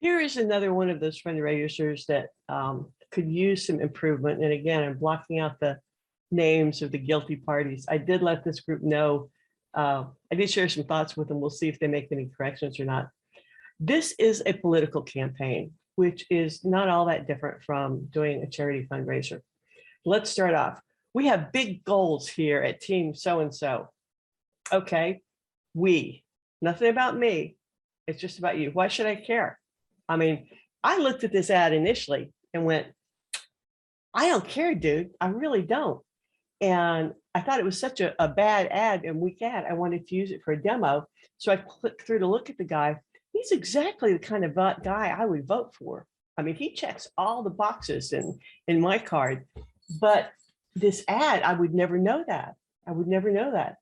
Here is another one of those fundraisers that could use some improvement. And again, I'm blocking out the names of the guilty parties. I did let this group know. I did share some thoughts with them. We'll see if they make any corrections or not. This is a political campaign, which is not all that different from doing a charity fundraiser. Let's start off. We have big goals here at Team So-and-so. Okay, nothing about me. It's just about you. Why should I care? I mean, I looked at this ad initially and went, I don't care, dude. I really don't. And I thought it was such a bad ad and weak ad. I wanted to use it for a demo. So I clicked through to look at the guy. He's exactly the kind of guy I would vote for. I mean, he checks all the boxes in my card. But this ad, I would never know that. I would never know that.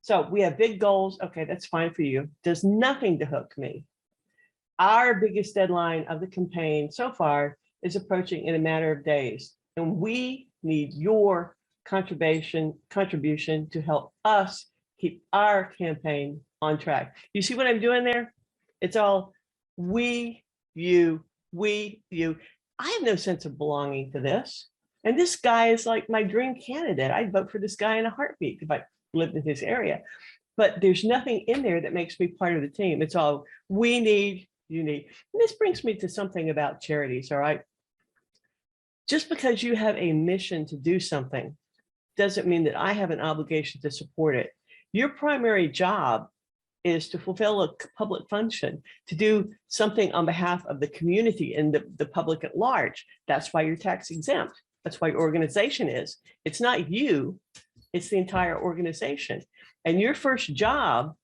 So we have big goals. Okay, that's fine for you. Does nothing to hook me. Our biggest deadline of the campaign so far is approaching in a matter of days. And we need your contribution to help us keep our campaign on track. You see what I'm doing there? It's all we, you. I have no sense of belonging to this. And this guy is like my dream candidate. I'd vote for this guy in a heartbeat if I lived in his area. But there's nothing in there that makes me part of the team. It's all we need, you need. And this brings me to something about charities, all right? Just because you have a mission to do something doesn't mean that I have an obligation to support it. Your primary job is to fulfill a public function, to do something on behalf of the community and the public at large. That's why you're tax exempt. That's why your organization is. It's not you, it's the entire organization. And your first job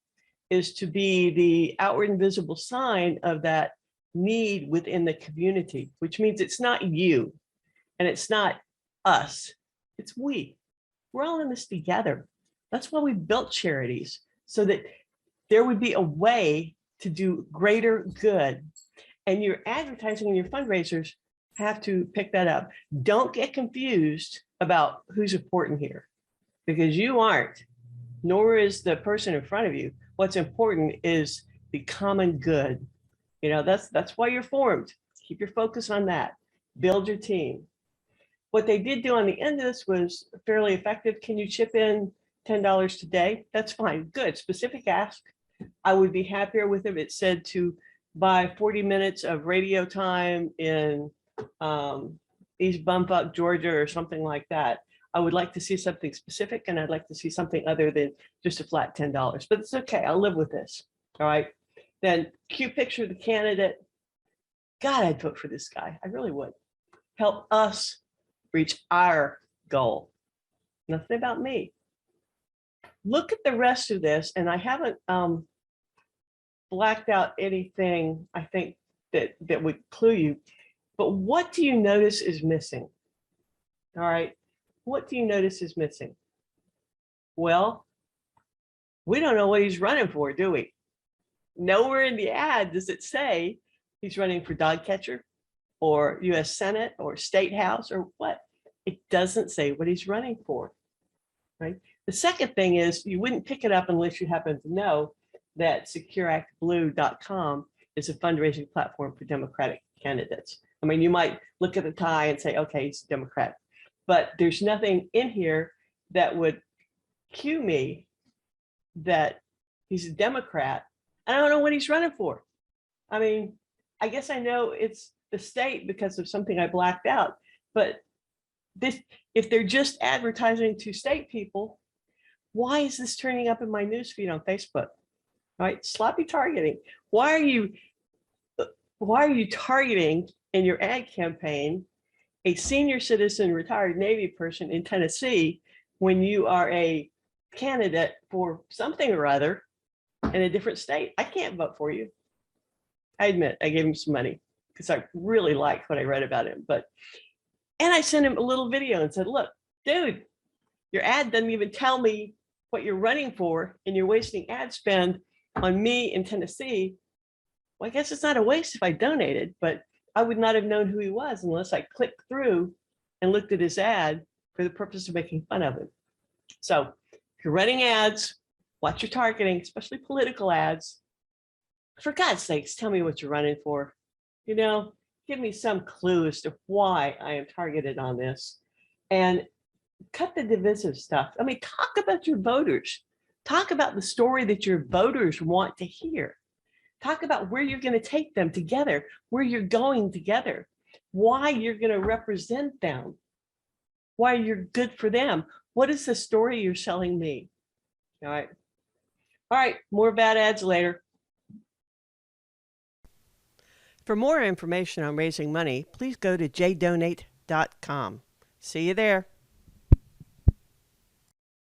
is to be the outward and visible sign of that need within the community, which means it's not you and it's not us, it's we. We're all in this together. That's why we built charities, so that there would be a way to do greater good. And your advertising and your fundraisers have to pick that up. Don't get confused about who's important here, because you aren't, nor is the person in front of you. What's important is the common good. You know, that's why you're formed. Keep your focus on that. Build your team. What they did do on the end of this was fairly effective. Can you chip in $10 today? That's fine. Good. Specific ask. I would be happier with if it said to buy 40 minutes of radio time in East Bumfuck, Georgia, or something like that. I would like to see something specific, and I'd like to see something other than just a flat $10, but it's okay. I'll live with this. All right. Then cute picture of the candidate. God, I'd vote for this guy. I really would. Help us reach our goal. Nothing about me. Look at the rest of this, and I haven't blacked out anything I think that would clue you, but what do you notice is missing? All right, what do you notice is missing? Well, we don't know what he's running for, do we? Nowhere in the ad does it say he's running for dog catcher or US Senate or State House or what. It doesn't say what he's running for, right? The second thing is you wouldn't pick it up unless you happen to know that secureactblue.com is a fundraising platform for Democratic candidates. I mean, you might look at the tie and say, okay, he's a Democrat, but there's nothing in here that would cue me that he's a Democrat. I don't know what he's running for. I mean, I guess I know it's the state because of something I blacked out, but this, if they're just advertising to state people, why is this turning up in my newsfeed on Facebook? Right? Sloppy targeting. Why are you targeting in your ad campaign a senior citizen retired Navy person in Tennessee when you are a candidate for something or other in a different state? I can't vote for you. I admit I gave him some money because I really liked what I read about him, and I sent him a little video and said, look, dude, your ad doesn't even tell me what you're running for, and you're wasting ad spend on me in Tennessee. Well, I guess it's not a waste if I donated, but I would not have known who he was unless I clicked through and looked at his ad for the purpose of making fun of him. So if you're running ads, watch your targeting, especially political ads. For God's sakes, tell me what you're running for. You know, give me some clue as to why I am targeted on this. And cut the divisive stuff. I mean, talk about your voters. Talk about the story that your voters want to hear. Talk about where you're going to take them together, where you're going together, why you're going to represent them, why you're good for them. What is the story you're selling me? All right. All right. More bad ads later. For more information on raising money, please go to jdonate.com. See you there.